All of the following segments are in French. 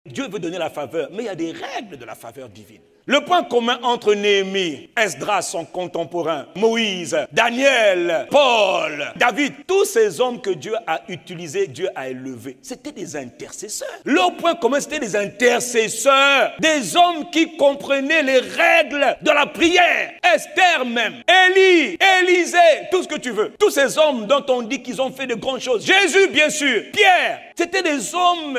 Dieu veut donner la faveur, mais il y a des règles de la faveur divine. Le point commun entre Néhémie, Esdras, son contemporain, Moïse, Daniel, Paul, David, tous ces hommes que Dieu a utilisés, Dieu a élevés, c'était des intercesseurs. Leur point commun, c'était des intercesseurs, des hommes qui comprenaient les règles de la prière. Esther même, Élie, Élisée, tout ce que tu veux. Tous ces hommes dont on dit qu'ils ont fait de grandes choses. Jésus, bien sûr, Pierre, c'était des hommes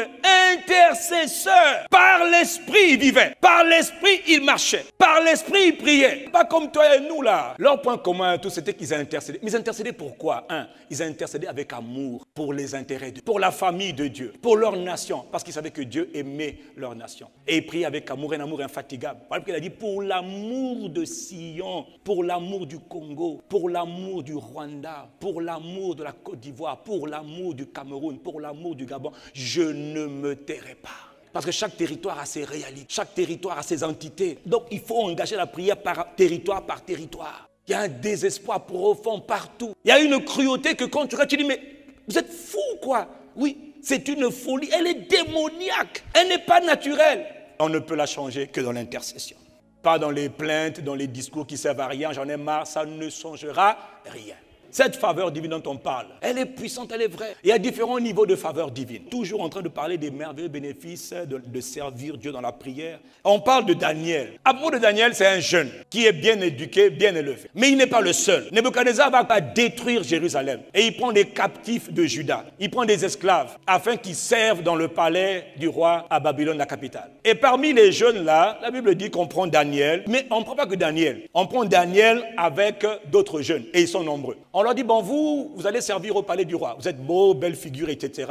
intercesseurs. Par l'esprit, ils vivaient. Par l'esprit, ils marchaient. Par l'esprit, ils priaient. Pas comme toi et nous là. Leur point commun à tous, c'était qu'ils intercédaient. Mais ils intercédaient pourquoi? Ils intercédaient avec amour pour les intérêts de Dieu, pour la famille de Dieu, pour leur nation. Parce qu'ils savaient que Dieu aimait leur nation. Et ils priaient avec amour, un amour infatigable. Par exemple, il a dit pour l'amour de Sion, pour l'amour du Congo, pour l'amour du Rwanda, pour l'amour de la Côte d'Ivoire, pour l'amour du Cameroun, pour l'amour du Gabon, je ne me tairai pas. Parce que chaque territoire a ses réalités, chaque territoire a ses entités. Donc il faut engager la prière par territoire par territoire. Il y a un désespoir profond partout. Il y a une cruauté que quand tu regardes, tu dis mais vous êtes fous quoi? Oui, c'est une folie, elle est démoniaque, elle n'est pas naturelle. On ne peut la changer que dans l'intercession. Pas dans les plaintes, dans les discours qui servent à rien, j'en ai marre, ça ne changera rien. Cette faveur divine dont on parle, elle est puissante, elle est vraie. Il y a différents niveaux de faveur divine. Toujours en train de parler des merveilleux bénéfices de servir Dieu dans la prière. On parle de Daniel. À propos de Daniel, c'est un jeune qui est bien éduqué, bien élevé. Mais il n'est pas le seul. Nebuchadnezzar va détruire Jérusalem. Et il prend des captifs de Juda. Il prend des esclaves afin qu'ils servent dans le palais du roi à Babylone, la capitale. Et parmi les jeunes là, la Bible dit qu'on prend Daniel. Mais on ne prend pas que Daniel. On prend Daniel avec d'autres jeunes. Et ils sont nombreux. On leur dit, bon, vous allez servir au palais du roi. Vous êtes beaux, belle figure, etc.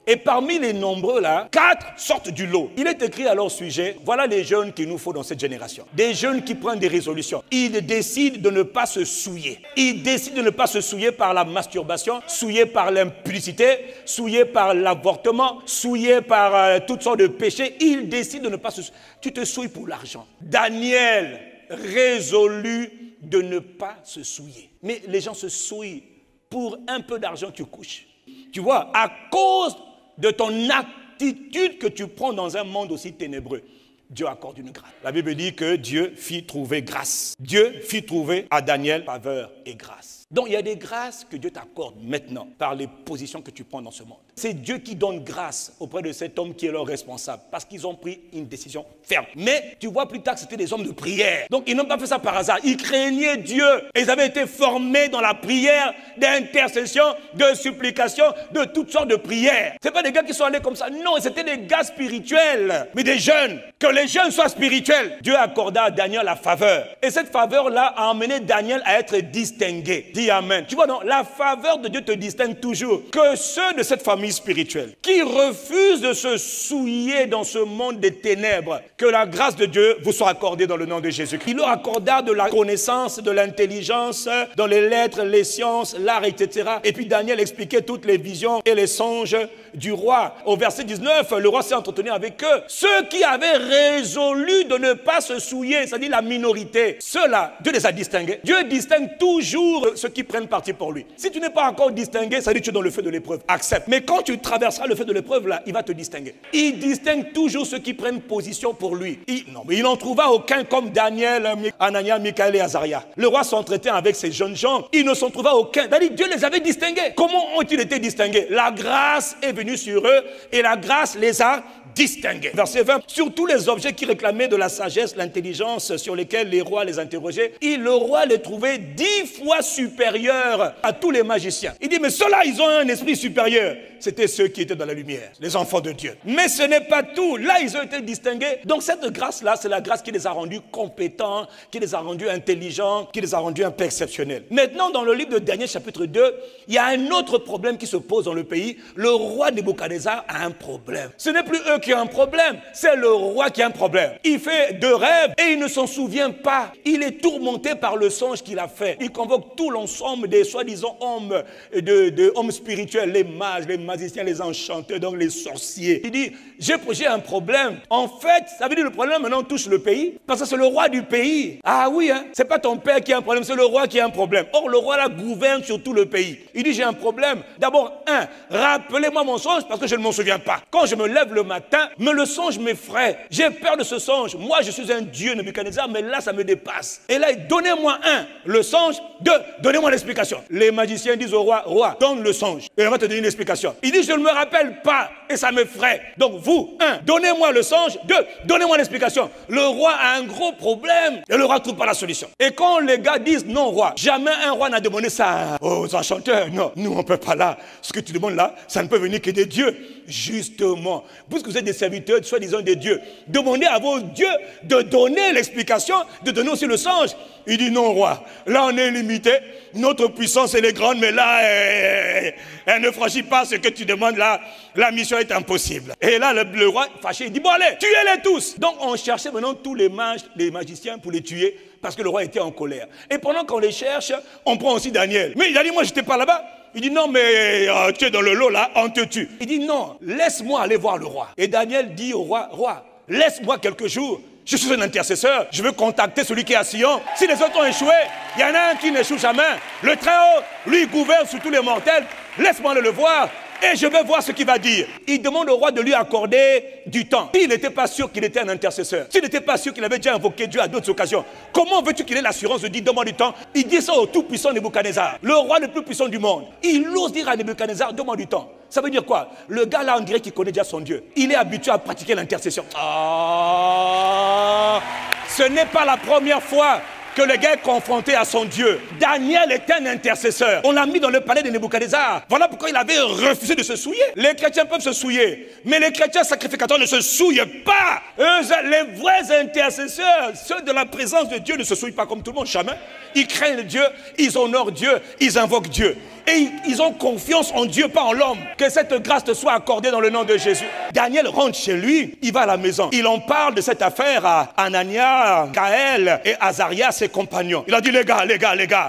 Et parmi les nombreux là, 4 sortent du lot. Il est écrit à leur sujet, voilà les jeunes qu'il nous faut dans cette génération. Des jeunes qui prennent des résolutions. Ils décident de ne pas se souiller. Ils décident de ne pas se souiller par la masturbation, souiller par l'impudicité, souiller par l'avortement, souiller par toutes sortes de péchés. Ils décident de ne pas se souiller. Tu te souilles pour l'argent. Daniel résolu de ne pas se souiller. Mais les gens se souillent pour un peu d'argent, tu couches. Tu vois, à cause de ton attitude que tu prends dans un monde aussi ténébreux, Dieu accorde une grâce. La Bible dit que Dieu fit trouver grâce. Dieu fit trouver à Daniel faveur et grâce. Donc il y a des grâces que Dieu t'accorde maintenant par les positions que tu prends dans ce monde. C'est Dieu qui donne grâce auprès de cet homme qui est leur responsable parce qu'ils ont pris une décision ferme. Mais tu vois plus tard que c'était des hommes de prière. Donc ils n'ont pas fait ça par hasard. Ils craignaient Dieu. Et ils avaient été formés dans la prière, d'intercession, de supplication, de toutes sortes de prières. Ce n'est pas des gars qui sont allés comme ça. Non, c'était des gars spirituels. Mais des jeunes. Que les jeunes soient spirituels. Dieu accorda à Daniel la faveur. Et cette faveur-là a emmené Daniel à être distingué. Dis amen. Tu vois, non, la faveur de Dieu te distingue toujours. Que ceux de cette famille spirituelle qui refusent de se souiller dans ce monde des ténèbres, que la grâce de Dieu vous soit accordée dans le nom de Jésus-Christ. Il leur accorda de la connaissance, de l'intelligence, dans les lettres, les sciences, l'art, etc. Et puis Daniel expliquait toutes les visions et les songes du roi. Au verset 19, le roi s'est entretenu avec eux. Ceux qui avaient résolu de ne pas se souiller, c'est-à-dire la minorité, ceux-là, Dieu les a distingués. Dieu distingue toujours ceux qui prennent parti pour lui. Si tu n'es pas encore distingué, ça dit que tu es dans le feu de l'épreuve. Accepte. Mais quand tu traverseras le feu de l'épreuve, là, il va te distinguer. Il distingue toujours ceux qui prennent position pour lui. Mais il n'en trouva aucun comme Daniel, Anania, Michaël et Azaria. Le roi s'entretient avec ces jeunes gens. Il ne s'en trouva aucun. Dieu les avait distingués. Comment ont-ils été distingués? La grâce est venue sur eux et la grâce les a distingués. Verset 20. Sur tous les objets qui réclamaient de la sagesse, l'intelligence, sur lesquels les rois les interrogeaient, le roi les trouvait 10 fois supérieurs à tous les magiciens. Il dit, mais ceux-là, ils ont un esprit supérieur. C'était ceux qui étaient dans la lumière, les enfants de Dieu. Mais ce n'est pas tout. Là, ils ont été distingués. Donc cette grâce-là, c'est la grâce qui les a rendus compétents, qui les a rendus intelligents, qui les a rendus un peu exceptionnels. Maintenant, dans le livre de Daniel, chapitre 2, il y a un autre problème qui se pose dans le pays. Le roi Nebuchadnezzar a un problème. Ce n'est plus eux qui ont un problème, c'est le roi qui a un problème. Il fait 2 rêves et il ne s'en souvient pas. Il est tourmenté par le songe qu'il a fait. Il convoque tout l'ensemble des soi-disant hommes, hommes spirituels, les mages, magiciens, les enchanteurs, donc les sorciers. Il dit, j'ai un problème. En fait, ça veut dire le problème maintenant touche le pays, parce que c'est le roi du pays. Ah oui, hein, c'est pas ton père qui a un problème, c'est le roi qui a un problème. Or, le roi là gouverne sur tout le pays. Il dit, j'ai un problème. D'abord, rappelez-moi mon songe, parce que je ne m'en souviens pas. Quand je me lève le matin, mais le songe m'effraie. J'ai peur de ce songe. Moi, je suis un dieu, Nebuchadnezzar, mais là, ça me dépasse. Et là, donnez-moi le songe. Donnez-moi l'explication. Les magiciens disent au roi, roi, donne le songe. Et on va te donner une explication. Il dit, je ne me rappelle pas, et ça m'effraie. Donc vous, donnez-moi le songe. Donnez-moi l'explication. Le roi a un gros problème, et le roi ne trouve pas la solution. Et quand les gars disent, non, roi, jamais un roi n'a demandé ça aux enchanteurs. Non, nous, on ne peut pas là. Ce que tu demandes là, ça ne peut venir que des dieux. Justement, puisque vous êtes des serviteurs, soi-disant des dieux, demandez à vos dieux de donner l'explication, de donner aussi le songe. Il dit non, roi, là on est limité, notre puissance elle est grande, mais là elle ne franchit pas ce que tu demandes là, la mission est impossible. Et là le roi fâché, il dit bon allez, tuez-les tous. Donc on cherchait maintenant tous les magiciens pour les tuer, parce que le roi était en colère. Et pendant qu'on les cherche, on prend aussi Daniel. Mais il a dit moi j'étais pas là-bas. Il dit non mais tu es dans le lot là, on te tue. Il dit non, laisse-moi aller voir le roi. Et Daniel dit au roi, roi, laisse-moi quelques jours. Je suis un intercesseur, je veux contacter celui qui est à Sion. Si les autres ont échoué, il y en a un qui n'échoue jamais. Le Très-Haut, lui, gouverne sur tous les mortels. Laisse-moi aller le voir et je vais voir ce qu'il va dire. Il demande au roi de lui accorder du temps. S'il n'était pas sûr qu'il était un intercesseur, s'il n'était pas sûr qu'il avait déjà invoqué Dieu à d'autres occasions, comment veux-tu qu'il ait l'assurance de dire donne-moi du temps? Il dit ça au tout-puissant Nebuchadnezzar, le roi le plus puissant du monde. Il ose dire à Nebuchadnezzar donne-moi du temps. Ça veut dire quoi? Le gars là, on dirait qu'il connaît déjà son Dieu. Il est habitué à pratiquer l'intercession. Ce n'est pas la première fois que le gars est confronté à son Dieu. Daniel est un intercesseur. On l'a mis dans le palais de Nebuchadnezzar. Voilà pourquoi il avait refusé de se souiller. Les chrétiens peuvent se souiller, mais les chrétiens sacrificateurs ne se souillent pas. Les vrais intercesseurs, ceux de la présence de Dieu, ne se souillent pas comme tout le monde, jamais. Ils craignent Dieu, ils honorent Dieu, ils invoquent Dieu. Et ils ont confiance en Dieu, pas en l'homme. Que cette grâce te soit accordée dans le nom de Jésus. Daniel rentre chez lui, il va à la maison. Il en parle de cette affaire à Anania, Gaël et Azaria, ses compagnons. Il a dit, les gars,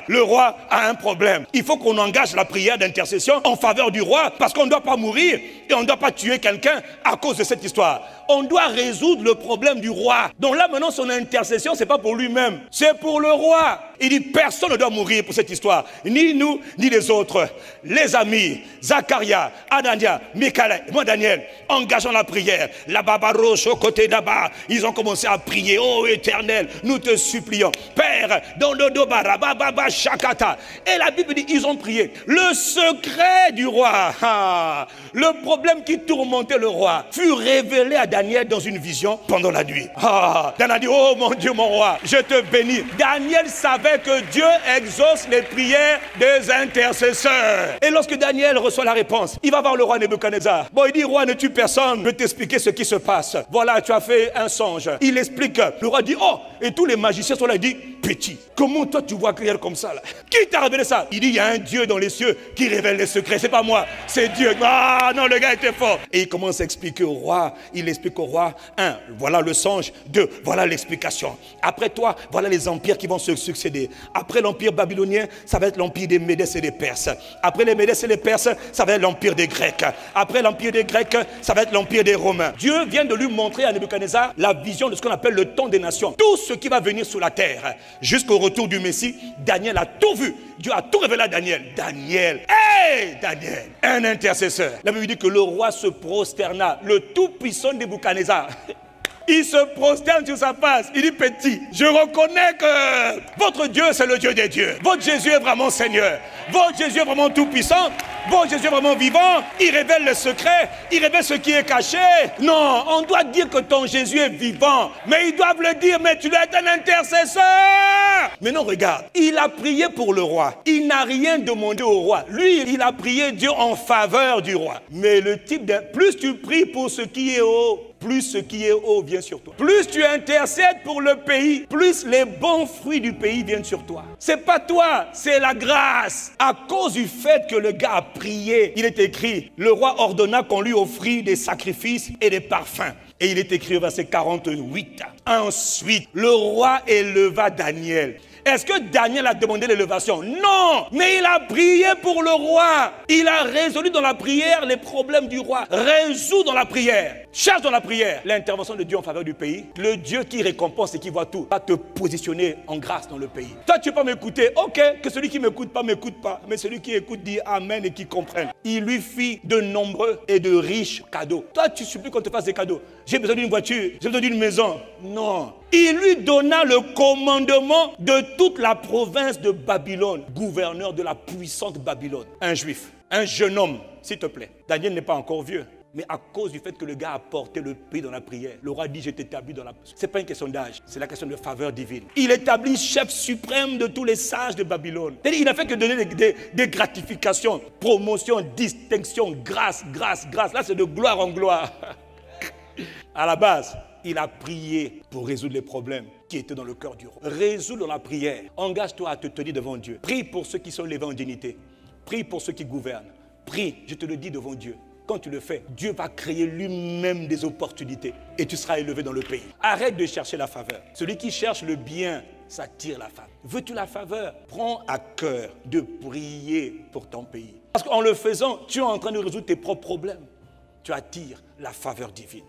le roi a un problème. Il faut qu'on engage la prière d'intercession en faveur du roi, parce qu'on ne doit pas mourir et on ne doit pas tuer quelqu'un à cause de cette histoire. On doit résoudre le problème du roi. Donc là, maintenant, son intercession, ce n'est pas pour lui-même, c'est pour le roi. Il dit, personne ne doit mourir pour cette histoire. Ni nous, ni les autres. Les amis, Zacharia, Anania, Michaël, moi Daniel, engageons la prière. La babaroche au côté là-bas, ils ont commencé à prier. Oh Éternel, nous te supplions. Père, dans le dobara, bababa, shakata. Et la Bible dit, ils ont prié. Le secret du roi, le problème qui tourmentait le roi, fut révélé à Daniel dans une vision pendant la nuit. Daniel a dit, oh mon Dieu, mon roi, je te bénis. Daniel savait que Dieu exauce les prières des intercesseurs. Et lorsque Daniel reçoit la réponse, il va voir le roi Nebuchadnezzar. Bon, il dit, roi, ne tue personne, je vais t'expliquer ce qui se passe. Voilà, tu as fait un songe. Il explique. Le roi dit, oh, et tous les magiciens sont là, il dit, petit, comment toi tu vois clair comme ça là? Qui t'a révélé ça? Il dit, il y a un Dieu dans les cieux qui révèle les secrets. C'est pas moi, c'est Dieu. Ah non, le gars était fort. Et il commence à expliquer au roi. Il explique au roi, voilà le songe. 2, voilà l'explication. Après toi, voilà les empires qui vont se succéder. Après l'empire babylonien, ça va être l'empire des Médès et des Perses. Après les Médès et les Perses, ça va être l'empire des Grecs. Après l'empire des Grecs, ça va être l'empire des Romains. Dieu vient de lui montrer à Nebuchadnezzar la vision de ce qu'on appelle le temps des nations. Tout ce qui va venir sur la terre. Jusqu'au retour du Messie, Daniel a tout vu. Dieu a tout révélé à Daniel. Daniel, Daniel, un intercesseur. La Bible dit que le roi se prosterna, le tout-puissant Nebuchadnezzar. Il se prosterne sur sa face. Il dit, petit, je reconnais que votre Dieu, c'est le Dieu des dieux. Votre Jésus est vraiment Seigneur. Votre Jésus est vraiment tout-puissant. Votre Jésus est vraiment vivant. Il révèle le secret. Il révèle ce qui est caché. Non, on doit dire que ton Jésus est vivant. Mais ils doivent le dire, mais tu dois être un intercesseur. Mais non, regarde, il a prié pour le roi. Il n'a rien demandé au roi. Lui, il a prié Dieu en faveur du roi. Mais le type de... Plus tu pries pour ce qui est haut, plus ce qui est haut vient sur toi. Plus tu intercèdes pour le pays, plus les bons fruits du pays viennent sur toi. C'est pas toi, c'est la grâce. À cause du fait que le gars a prié, il est écrit, le roi ordonna qu'on lui offrit des sacrifices et des parfums. Et il est écrit au verset 48. Ensuite, le roi éleva Daniel Est-ce que Daniel a demandé l'élévation? Non, mais il a prié pour le roi. Il a résolu dans la prière les problèmes du roi. Résout dans la prière. Cherche dans la prière l'intervention de Dieu en faveur du pays. Le Dieu qui récompense et qui voit tout va te positionner en grâce dans le pays. Toi, tu ne peux pas m'écouter. Ok, que celui qui ne m'écoute pas. Mais celui qui écoute dit Amen et qui comprenne. Il lui fit de nombreux et de riches cadeaux. Toi, tu supplies qu'on te fasse des cadeaux. J'ai besoin d'une voiture, j'ai besoin d'une maison. Non. Il lui donna le commandement de toute la province de Babylone, gouverneur de la puissante Babylone. Un juif, un jeune homme, s'il te plaît. Daniel n'est pas encore vieux. Mais à cause du fait que le gars a porté le pays dans la prière, le roi dit, je t'établis dans la... Ce n'est pas une question d'âge, c'est la question de faveur divine. Il établit chef suprême de tous les sages de Babylone. Il n'a fait que donner des gratifications, promotions, distinctions, grâce. Là, c'est de gloire en gloire. À la base, il a prié pour résoudre les problèmes qui étaient dans le cœur du roi. Résous dans la prière. Engage-toi à te tenir devant Dieu. Prie pour ceux qui sont levés en dignité. Prie pour ceux qui gouvernent. Prie, je te le dis devant Dieu. Quand tu le fais, Dieu va créer lui-même des opportunités et tu seras élevé dans le pays. Arrête de chercher la faveur. Celui qui cherche le bien, ça tire la faveur. Veux-tu la faveur? Prends à cœur de prier pour ton pays. Parce qu'en le faisant, tu es en train de résoudre tes propres problèmes. Tu attires la faveur divine.